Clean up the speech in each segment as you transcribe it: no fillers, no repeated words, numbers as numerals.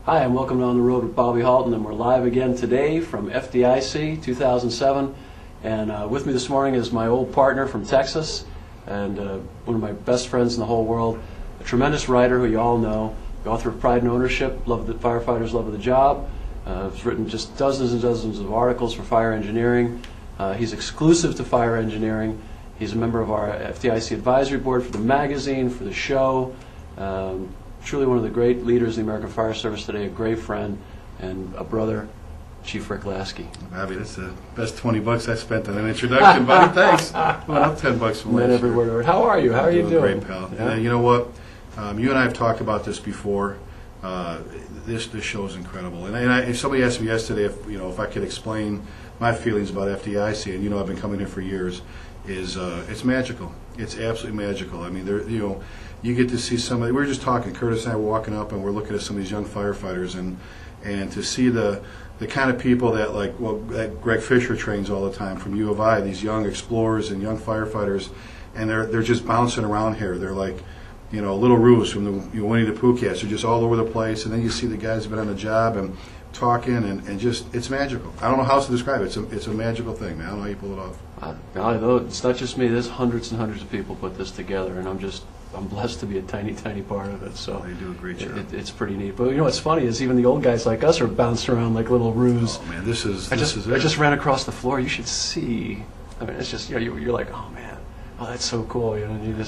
Hi, and welcome to On the Road with Bobby Halton, and we're live again today from FDIC 2007. And with me this morning is my old partner from Texas, and one of my best friends in the whole world, a tremendous writer who you all know, the author of Pride and Ownership, Love of the Firefighters, Love of the Job. He's written just dozens and dozens of articles for fire engineering. He's exclusive to fire engineering. He's a member of our FDIC advisory board for the magazine, for the show. Truly one of the great leaders in the American Fire Service today, a great friend and a brother, Chief Rick Lasky. Bobby, that's the best $20 I spent on an introduction, buddy. Thanks. Went up $10 from last year. How are you? How are you doing? Great, pal. Yeah. You know what? You and I have talked about this before. This show is incredible. And somebody asked me yesterday if I could explain my feelings about FDIC, and I've been coming here for years. It's magical. It's absolutely magical. I mean, you get to see somebody. We were just talking. Curtis and I were walking up, and we're looking at some of these young firefighters, and to see the kind of people that Greg Fisher trains all the time from U of I. These young explorers and young firefighters, and they're just bouncing around here. They're like, Little Roos from the Winnie the Pooh cats. They're just all over the place, and then you see the guys who've been on the job and talking, and just it's magical. I don't know how else to describe it. It's a magical thing, man. I don't know how you pull it off. I know it's not just me. There's hundreds and hundreds of people put this together, and I'm blessed to be a tiny, tiny part of it. So they do a great job. It's pretty neat. But what's funny is even the old guys like us are bouncing around like little roos. Oh man, this is I just ran across the floor. You should see. I mean, it's just you're like, oh man, oh that's so cool. And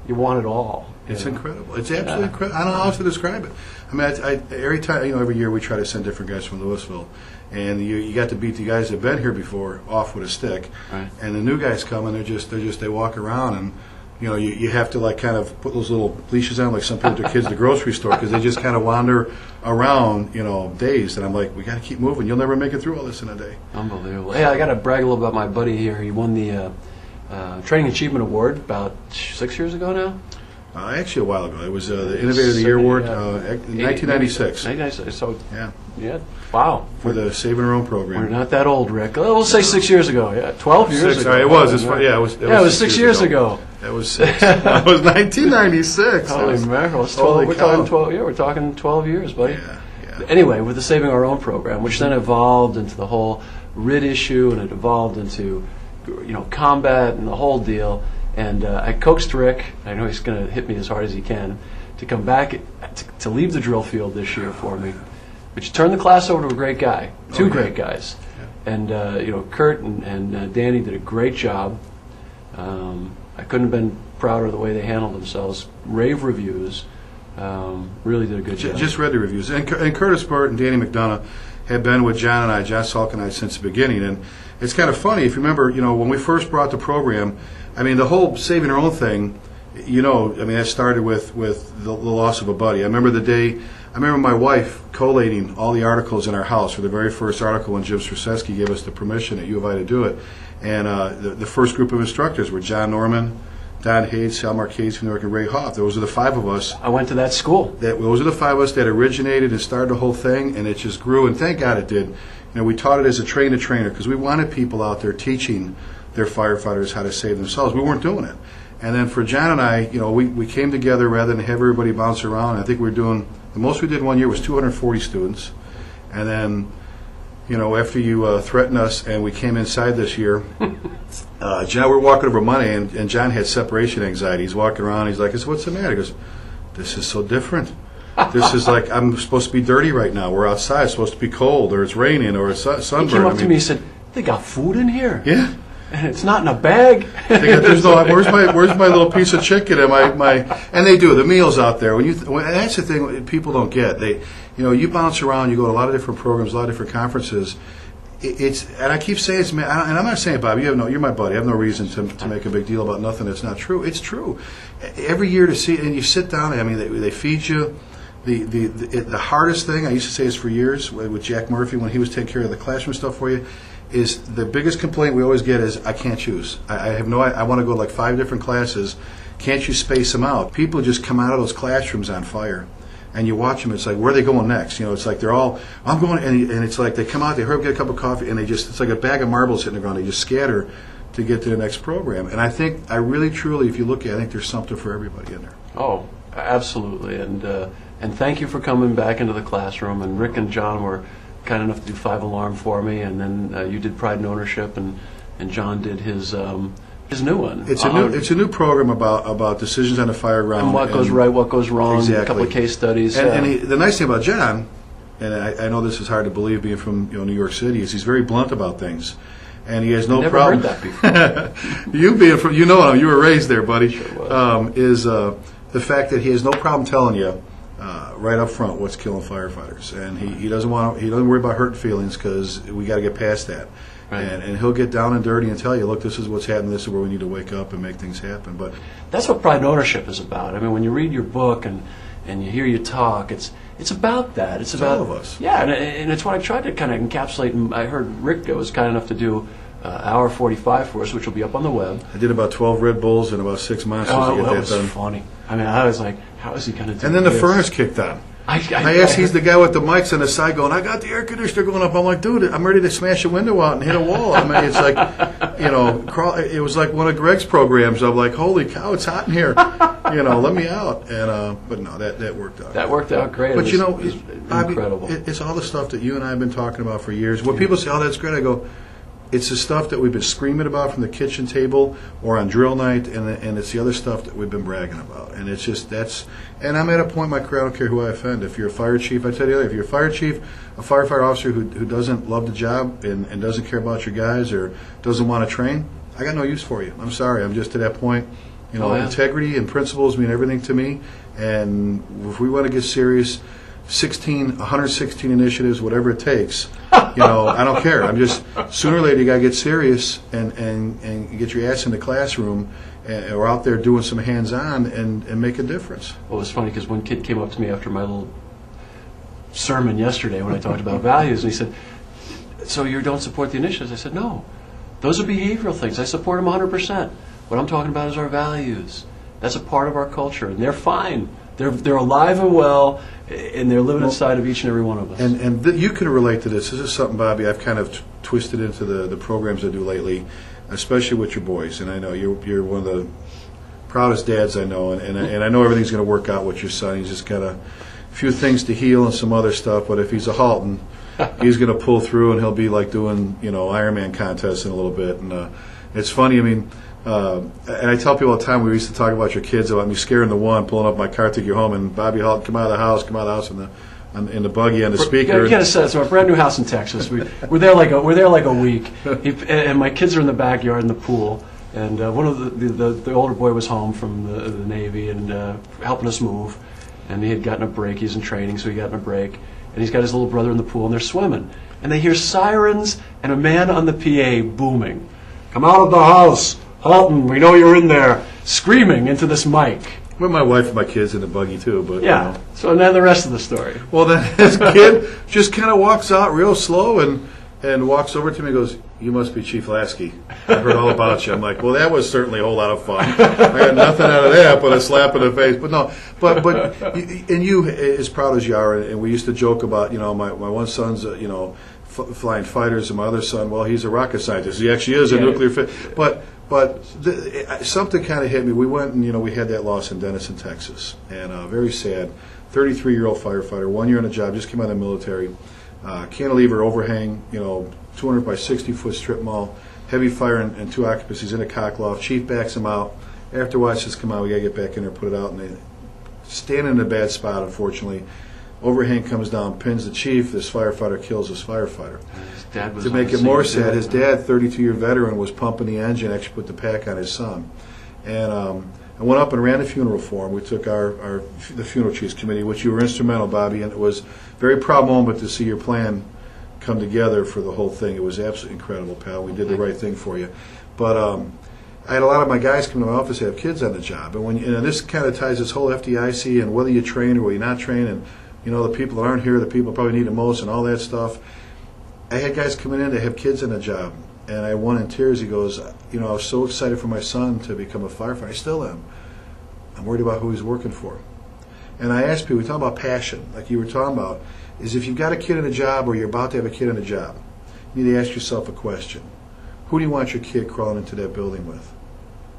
you want it all. It's incredible. It's absolutely incredible. I don't know how else to describe it. I mean, every time, every year we try to send different guys from Louisville, and you got to beat the guys that've been here before off with a stick, right. And the new guys come and they walk around, and you have to kind of put those little leashes on like some people with their kids at the grocery store, because they just kind of wander around, dazed. And I'm like, we got to keep moving. You'll never make it through all this in a day. Unbelievable. Hey, I got to brag a little about my buddy here. He won the Training Achievement Award about 6 years ago now. Actually, a while ago. It was the Innovator of the Year Award, 1996. 1996. So yeah. Wow. For the Saving Our Own program. We're not that old, Rick. We'll say 6 years ago. Yeah, 12 years ago. It was. It was 6 years ago. That was 6. That was 1996. Holy mackerel! We're talking 12. Yeah, we're talking 12 years, buddy. Yeah. Anyway, with the Saving Our Own program, which then evolved into the whole RIT issue, and it evolved into combat and the whole deal. And I coaxed Rick, I know he's going to hit me as hard as he can, to come back to leave the drill field this year for me, which turned the class over to a great guy, two great guys. Yeah. And Kurt and Danny did a great job. I couldn't have been prouder of the way they handled themselves. Rave reviews, really did a good job. Just read the reviews. And Curtis Burt and Danny McDonough had been with John Salk and I since the beginning. And it's kind of funny, if you remember, when we first brought the program, I mean, the whole Saving Our Own thing, that started with the loss of a buddy. I remember my wife collating all the articles in our house for the very first article when Jim Straczewski gave us the permission at U of I to do it. And the first group of instructors were John Norman, Don Hayes, Sal Marquez from New York, and Ray Hoff. Those are the 5 of us. I went to that school. Those are the 5 of us that originated and started the whole thing, and it just grew, and thank God it did. We taught it as a train-the-trainer, because we wanted people out there teaching their firefighters how to save themselves. We weren't doing it. And then for John and I, we came together rather than have everybody bounce around. I think we were doing, the most we did one year was 240 students. And then, after you threatened us and we came inside this year, John, we were walking over money, and John had separation anxiety. He's walking around, he's like, I said, what's the matter? He goes, this is so different. This is like, I'm supposed to be dirty right now. We're outside, it's supposed to be cold, or it's raining, or it's sunburned. He came up to me and said, they got food in here? Yeah. And it's not in a bag. Where's my little piece of chicken and and they do the meals out there. That's the thing people don't get. You bounce around, you go to a lot of different programs, a lot of different conferences. And I keep saying, and I'm not saying, Bob, you're my buddy. I have no reason to make a big deal about nothing that's not true. It's true. Every year to see, and you sit down. I mean, they feed you. The hardest thing I used to say is for years with Jack Murphy when he was taking care of the classroom stuff for you. Is the biggest complaint we always get is I can't choose. I want to go to like 5 different classes. Can't you space them out? People just come out of those classrooms on fire, and you watch them. It's like, where are they going next? It's like they're all, I'm going, and it's like they come out, they hurry up, get a cup of coffee, and it's like a bag of marbles hitting the ground. They just scatter to get to the next program. And I really truly, if you look at it, I think there's something for everybody in there. Oh, absolutely. And And thank you for coming back into the classroom. And Rick and John were kind enough to do 5 Alarm for me, and then you did Pride and Ownership, and John did his new one. It's a new program about decisions on the fire ground and what goes right, what goes wrong. Exactly. A couple of case studies. And the nice thing about John, and I know this is hard to believe being from New York City, is he's very blunt about things. And he has no never problem. Heard that before. You being from, him, you were raised there, buddy. Sure was. Is the fact that he has no problem telling you right up front what's killing firefighters, and he doesn't worry about hurt feelings, because we got to get past that. Right. And he'll get down and dirty and tell you, look, this is what's happening. This is where we need to wake up and make things happen. But that's what Pride and Ownership is about. I mean, when you read your book and you hear you talk, it's about that. It's about all of us. Yeah, and it's what I tried to kind of encapsulate. And I heard Rick was kind enough to do hour 45 for us, which will be up on the web. I did about 12 Red Bulls and about 6 Monsters to get that that was done. funny. I mean, I was like, how is he going to do this? And then the furnace kicked on. I asked, he's the guy with the mics on the side going, I got the air conditioner going up. I'm like, dude, I'm ready to smash a window out and hit a wall. I mean, it's like, it was like one of Greg's programs. I'm like, holy cow, it's hot in here. Let me out. And but no, that worked out. That worked out great. But it was incredible. It's all the stuff that you and I have been talking about for years. When people say, oh, that's great, I go, it's the stuff that we've been screaming about from the kitchen table or on drill night, and it's the other stuff that we've been bragging about. And it's just, and I'm at a point in my career, I don't care who I offend. If you're a fire chief, I tell you, if you're a fire chief, a firefighter officer who doesn't love the job and doesn't care about your guys or doesn't want to train, I got no use for you. I'm sorry. I'm just to that point. Integrity and principles mean everything to me. And if we want to get serious, 116 initiatives, whatever it takes, I don't care. I'm just, sooner or later you got to get serious and get your ass in the classroom or out there doing some hands-on and make a difference. Well, it was funny because one kid came up to me after my little sermon yesterday when I talked about values, and he said, so you don't support the initiatives? I said, no. Those are behavioral things. I support them 100%. What I'm talking about is our values. That's a part of our culture, and they're fine. They're alive and well, and they're living inside of each and every one of us. And you can relate to this. This is something, Bobby, I've kind of twisted into the programs I do lately, especially with your boys. And I know you're one of the proudest dads I know, and I know everything's going to work out with your son. He's just got a few things to heal and some other stuff. But if he's a Halton, he's going to pull through, and he'll be like doing Ironman contests in a little bit. And it's funny. I mean. And I tell people all the time, we used to talk about your kids, about me scaring the one, pulling up my car to get home, and Bobby Halton come out of the house in the buggy on the speaker. You got to say it's our brand new house in Texas. We're there like a week, and my kids are in the backyard in the pool, and one of the older boy was home from the Navy and helping us move, and he had gotten a break. He's in training, so he got in a break, and he's got his little brother in the pool, and they're swimming, and they hear sirens and a man on the PA booming, "Come out of the house, Halton, we know you're in there," screaming into this mic. With my wife and my kids in the buggy too, but yeah. So then the rest of the story. Well, then this kid just kind of walks out real slow and walks over to me and goes, "You must be Chief Lasky. I heard all about you." I'm like, well, that was certainly a whole lot of fun. I got nothing out of that but a slap in the face. But no, but and you, as proud as you are, and we used to joke about, my one son's flying fighters, and my other son, well, he's a rocket scientist. He actually is a nuclear But something kind of hit me. We went and, we had that loss in Denison, Texas. And very sad. 33-year-old firefighter, 1 year on the job, just came out of the military. Cantilever overhang, 200 by 60-foot strip mall. Heavy fire and 2 occupancies in a cock loft. Chief backs him out. Afterwards, says, "Come on, we got to get back in there, put it out." And they stand in a bad spot, unfortunately. Overhang comes down, pins the chief. This firefighter kills this firefighter. His dad was to make it more sad, his dad, 32-year veteran, was pumping the engine, actually put the pack on his son. And I went up and ran the funeral for him. We took the funeral chiefs committee, which you were instrumental, Bobby, and it was a very proud moment to see your plan come together for the whole thing. It was absolutely incredible, pal. We did the right thing for you. But I had a lot of my guys come to my office that have kids on the job. And and this kind of ties this whole FDIC and whether you train or whether you're not trained, and the people that aren't here, the people probably need it most, and all that stuff. I had guys coming in that have kids on the job, and I had one in tears. He goes, I was so excited for my son to become a firefighter. I still am. I'm worried about who he's working for. And I asked people, we talk about passion, like you were talking about, is if you've got a kid in a job or you're about to have a kid in a job, you need to ask yourself a question. Who do you want your kid crawling into that building with?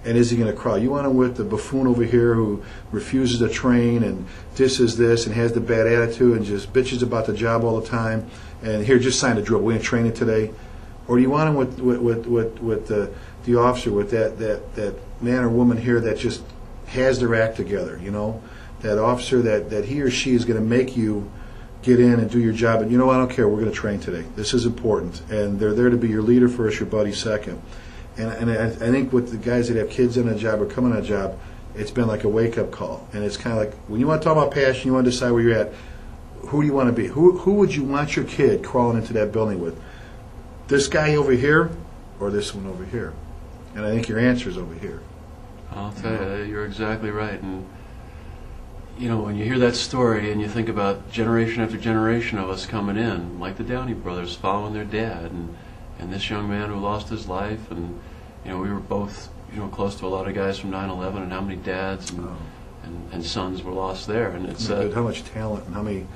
and is he going to crawl? You want him with the buffoon over here who refuses to train and disses this and has the bad attitude and just bitches about the job all the time, and here, just sign the drill, we ain't training today? Or do you want him with the officer, with that man or woman here that just has their act together, you know? That officer that he or she is going to make you get in and do your job, and you know, I don't care, we're going to train today. This is important, and they're there to be your leader first, your buddy second. And I think with the guys that have kids in a job or coming on a job, it's been like a wake-up call. And it's kind of like, when you want to talk about passion, you want to decide where you're at, who do you want to be? Who would you want your kid crawling into that building with? This guy over here or this one over here? And I think your answer is over here. I'll tell you, you're exactly right. And, you know, when you hear that story and you think about generation after generation of us coming in, like the Downey brothers following their dad, and this young man who lost his life, and, you know, we were both, you know, close to a lot of guys from 9/11, and how many dads and sons were lost there. And it's how much talent and how many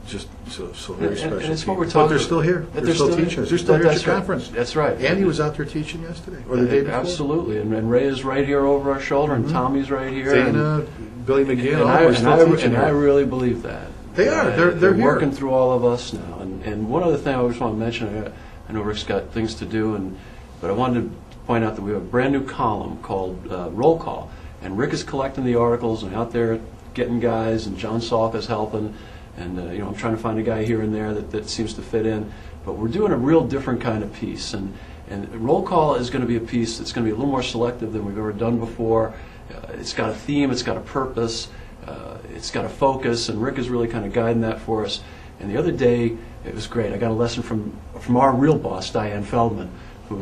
just so very special and it's people. what we're talking. But they're still here. They're still teaching us. They're still here at the conference. That's right. Andy was out there teaching yesterday or the day before. Absolutely. And Ray is right here over our shoulder, and Tommy's right here. Dana, Billy McGinn, and I really believe that. They are. They're here. Working through all of us now. And one other thing I just want to mention, I know Rick's got things to do, but I wanted to point out that we have a brand new column called Roll Call. And Rick is collecting the articles and out there getting guys, and John Salka's helping. And you know, I'm trying to find a guy here and there that seems to fit in. But we're doing a real different kind of piece. And Roll Call is going to be a piece that's going to be a little more selective than we've ever done before. It's got a theme, it's got a purpose, it's got a focus, and Rick is really kind of guiding that for us. And the other day, it was great. I got a lesson from our real boss, Diane Feldman, who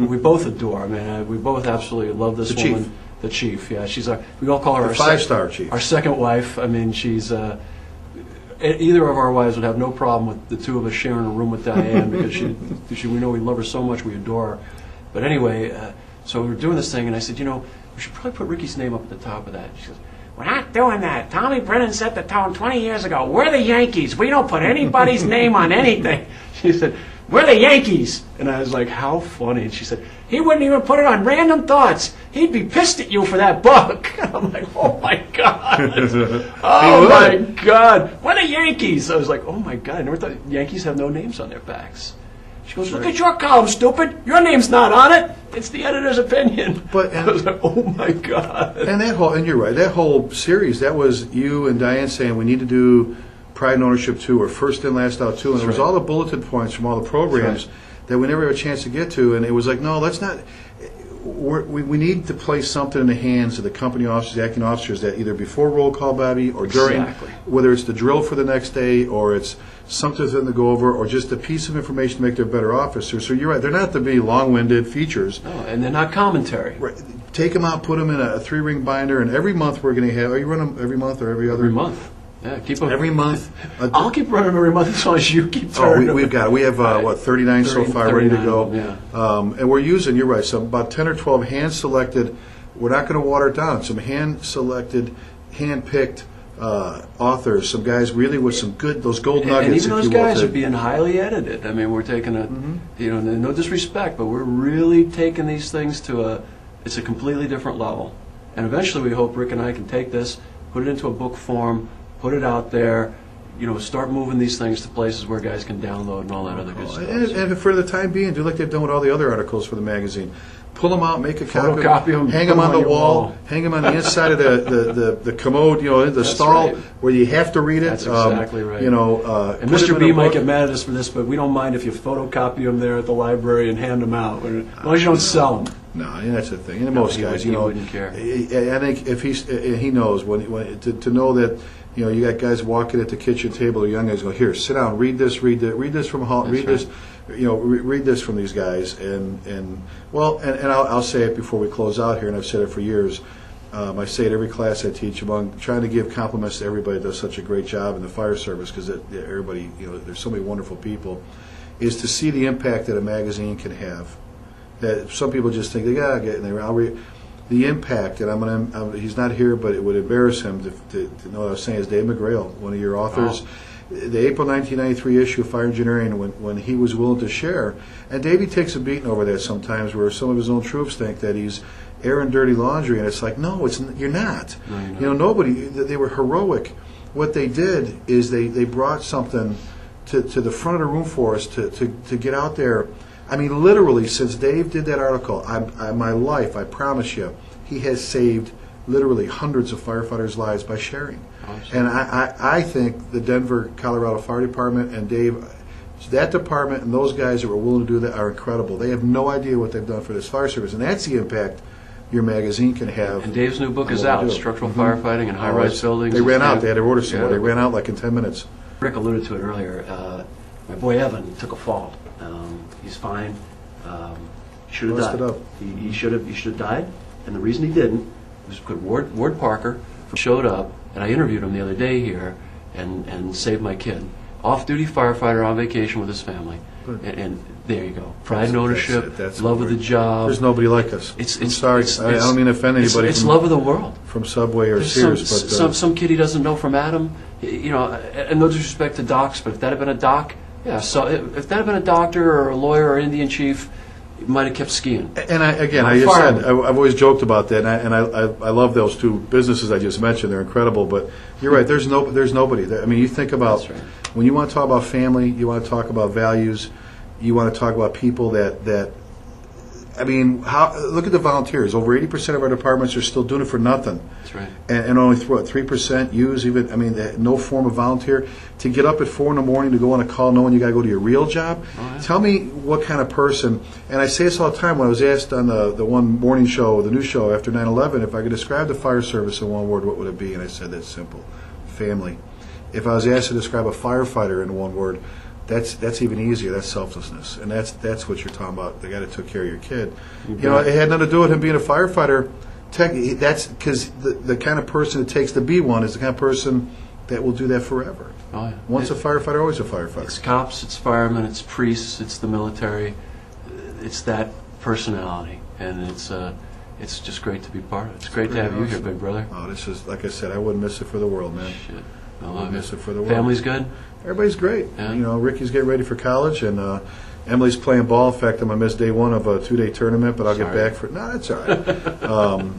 we both adore. I mean, we both absolutely love this woman. Chief. The chief, yeah. She's we all call her our five-star chief. Our second wife. I mean, she's either of our wives would have no problem with the two of us sharing a room with Diane, because we know we love her so much, we adore her. But anyway, so we were doing this thing, and I said, you know, we should probably put Ricky's name up at the top of that. She goes, "We're not doing that. Tommy Brennan set the tone 20 years ago. We're the Yankees. We don't put anybody's name on anything." She said, "We're the Yankees." And I was like, how funny. And she said, "He wouldn't even put it on Random Thoughts. He'd be pissed at you for that book." And I'm like, oh my God. Oh my God. We're the Yankees. I was like, oh my God. I never thought Yankees have no names on their backs. She goes, "Look at your column, stupid. Your name's not on it. It's the editor's opinion." I was like, oh my God. And you're right, that whole series, that was you and Diane saying we need to do Pride and Ownership 2 or First In, Last Out 2, and there was all the bulletin points from all the programs that we never had a chance to get to, and it was like, no, let's not. We need to place something in the hands of the company officers, the acting officers, that either before roll call, Bobby, or during, whether it's the drill for the next day, or it's something for them to go over, or just a piece of information to make them better officers. So you're right, they're not to be long-winded features. No, and they're not commentary. Right. Take them out, put them in a 3-ring binder, and every month we're going to have. Are you running them every month or every other? Every month. Yeah, keep them every month. I'll keep running them every month as long as you keep turning them. We've got it. We have, 39 so far ready to go. Yeah. And we're using, you're right, so about 10 or 12 hand-selected, we're not going to water it down, some hand-selected, hand-picked authors, some guys really with some good, those gold nuggets, and even if those you will, guys are being highly edited. I mean, we're taking you know, no disrespect, but we're really taking these things to it's a completely different level. And eventually we hope Rick and I can take this, put it into a book form, put it out there, you know, start moving these things to places where guys can download and all that other good stuff. And for the time being, do like they've done with all the other articles for the magazine. Pull them out, make a copy of them, hang them on the wall, hang them on the inside of the commode, you know, the stall where you have to read it. That's exactly right. You know, and Mr. B might get mad at us for this, but we don't mind if you photocopy them there at the library and hand them out, as long as you don't sell them. No, that's the thing. And most guys, you know, wouldn't care. I think if he knows to know that. You know, you got guys walking at the kitchen table, or young guys go, "Here, sit down, read this from Halton, read this, you know, read this from these guys." And I'll say it before we close out here, and I've said it for years. I say it every class I teach, among trying to give compliments to everybody that does such a great job in the fire service, because everybody, you know, there's so many wonderful people, is to see the impact that a magazine can have. That some people just think they gotta get in there. I'll read. The impact, and he's not here, but it would embarrass him to know what I was saying, is Dave McGrail, one of your authors. The April 1993 issue of Fire Engineering, when he was willing to share. And Davey takes a beating over that sometimes, where some of his own troops think that he's airing dirty laundry, and it's like, no, you're not. No, you're not. You know, nobody. They were heroic. What they did is they brought something to the front of the room for us to get out there. I mean, literally, since Dave did that article, my life, I promise you, he has saved literally hundreds of firefighters' lives by sharing. Awesome. And I think the Denver, Colorado Fire Department and Dave, that department and those guys that were willing to do that are incredible. They have no idea what they've done for this fire service, and that's the impact your magazine can have. And Dave's new book is out, Structural Firefighting in High-Rise Buildings. They ran out. They had to order some more. They ran out like in 10 minutes. Rick alluded to it earlier. My boy Evan took a fall. He's fine. Should have died. Up. He should have died, and the reason he didn't was because Ward Parker showed up, and I interviewed him the other day here, and saved my kid. Off-duty firefighter on vacation with his family, and there you go. Pride and ownership, love of the job. There's nobody like us. I'm sorry. I don't mean to offend anybody. It's love of the world. From Subway or Sears, but some kid he doesn't know from Adam. You know, and no disrespect to docs, but if that had been a doc, yeah. So if that had been a doctor or a lawyer or Indian chief, he might have kept skiing. And I've always joked about that, and I love those two businesses I just mentioned. They're incredible. But you're right. There's nobody. I mean, you think about when you want to talk about family, you want to talk about values, you want to talk about people that. I mean, look at the volunteers. Over 80% of our departments are still doing it for nothing. That's right. And only 3% use even. I mean, no form of volunteer. To get up at 4 in the morning to go on a call, knowing you got to go to your real job. Oh, yeah. Tell me what kind of person. And I say this all the time. When I was asked on the one morning show, the news show after 9/11, if I could describe the fire service in one word, what would it be? And I said that's simple: family. If I was asked to describe a firefighter in one word, that's even easier. That's selflessness, and that's what you're talking about. The guy that took care of your kid. You know, it had nothing to do with him being a firefighter. That's because the kind of person it takes to be one is the kind of person that will do that forever. Oh, yeah. Once a firefighter, always a firefighter. It's cops, it's firemen, it's priests, it's the military. It's that personality, and it's just great to be part of it. It's great to have you here, big brother. Oh, this is, like I said, I wouldn't miss it for the world, man. Shit. I wouldn't miss it for the world. Family's good? Everybody's great. Yeah. You know, Ricky's getting ready for college, and Emily's playing ball. In fact, I'm going to miss day one of a 2-day tournament, but I'll get back for it. No, that's all right.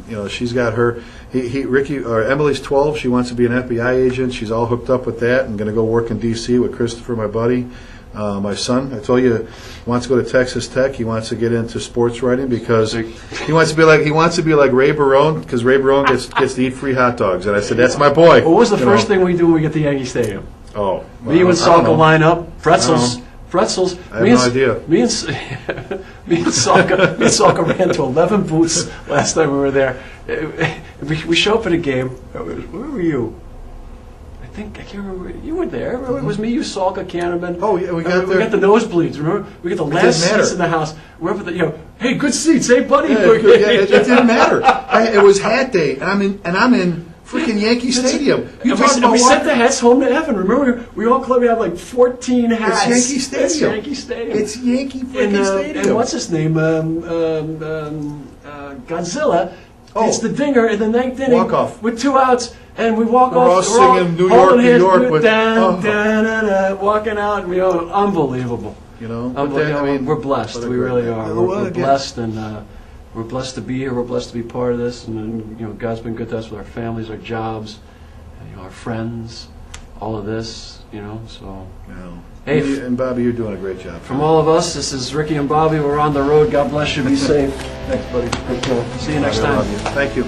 You know, she's got her. Emily's 12. She wants to be an FBI agent. She's all hooked up with that and going to go work in D.C. with Christopher, my buddy. My son, I told you, wants to go to Texas Tech. He wants to get into sports writing because he wants to be like Ray Barone, because Ray Barone gets to eat free hot dogs. And I said, that's my boy. What was the first thing we do when we get to Yankee Stadium? Oh, well, me and Salka line up, pretzels. I have no idea. Me and Salka ran to 11 booths last time we were there. We show up at a game. Where were you? I can't remember. You were there. It was me, you, Salka, Canterman. Oh, yeah, we got the nosebleeds. Remember, we got the last seats in the house. We're up at the, hey, good seats, hey, buddy. Yeah, it didn't matter. It was hat day, and I'm in freaking Yankee Stadium. We sent the hats home to Evan. Remember, we had like 14 hats. It's Yankee Stadium. It's Yankee Stadium. It's Yankee freaking Stadium. And what's his name? Godzilla. Oh. It's the dinger in the ninth inning. Walk off. With 2 outs. And we walk we're off. All singing New York, New York. Walking out. Unbelievable. You know, we're blessed. We really are. We're blessed, and we're blessed to be here. We're blessed to be part of this. And you know, God's been good to us with our families, our jobs, our friends, all of this. You know, so. Yeah. Hey, and Bobby, you're doing a great job. From all of us, this is Ricky and Bobby. We're on the road. God bless you. Be safe. Thanks, buddy. See you next time. Thank you.